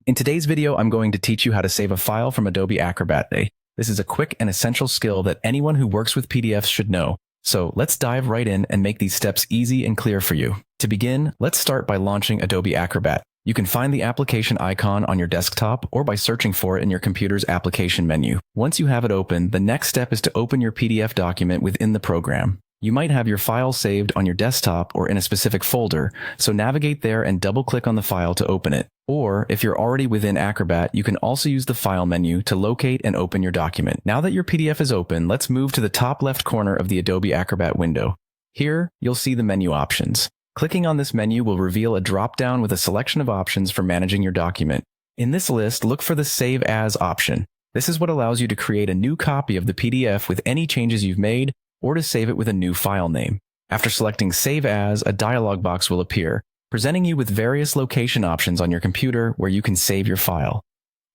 In today's video, I'm going to teach you how to save a file from Adobe Acrobat. This is a quick and essential skill that anyone who works with PDFs should know. So let's dive right in and make these steps easy and clear for you. To begin, let's start by launching Adobe Acrobat. You can find the application icon on your desktop or by searching for it in your computer's application menu. Once you have it open, the next step is to open your PDF document within the program. You might have your file saved on your desktop or in a specific folder, so navigate there and double-click on the file to open it. Or, if you're already within Acrobat, you can also use the File menu to locate and open your document. Now that your PDF is open, let's move to the top left corner of the Adobe Acrobat window. Here, you'll see the menu options. Clicking on this menu will reveal a drop-down with a selection of options for managing your document. In this list, look for the Save As option. This is what allows you to create a new copy of the PDF with any changes you've made, or to save it with a new file name. After selecting Save As, a dialog box will appear, presenting you with various location options on your computer where you can save your file.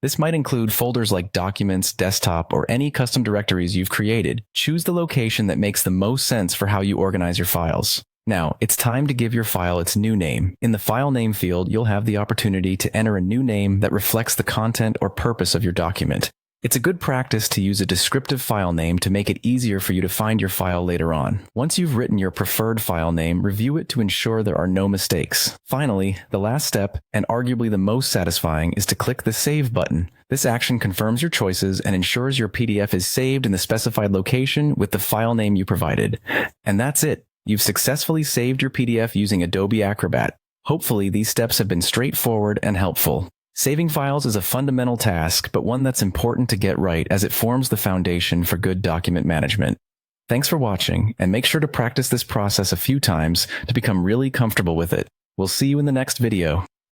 This might include folders like Documents, Desktop, or any custom directories you've created. Choose the location that makes the most sense for how you organize your files. Now, it's time to give your file its new name. In the File Name field, you'll have the opportunity to enter a new name that reflects the content or purpose of your document. It's a good practice to use a descriptive file name to make it easier for you to find your file later on. Once you've written your preferred file name, review it to ensure there are no mistakes. Finally, the last step, and arguably the most satisfying, is to click the Save button. This action confirms your choices and ensures your PDF is saved in the specified location with the file name you provided. And that's it. You've successfully saved your PDF using Adobe Acrobat. Hopefully, these steps have been straightforward and helpful. Saving files is a fundamental task, but one that's important to get right as it forms the foundation for good document management. Thanks for watching, and make sure to practice this process a few times to become really comfortable with it. We'll see you in the next video.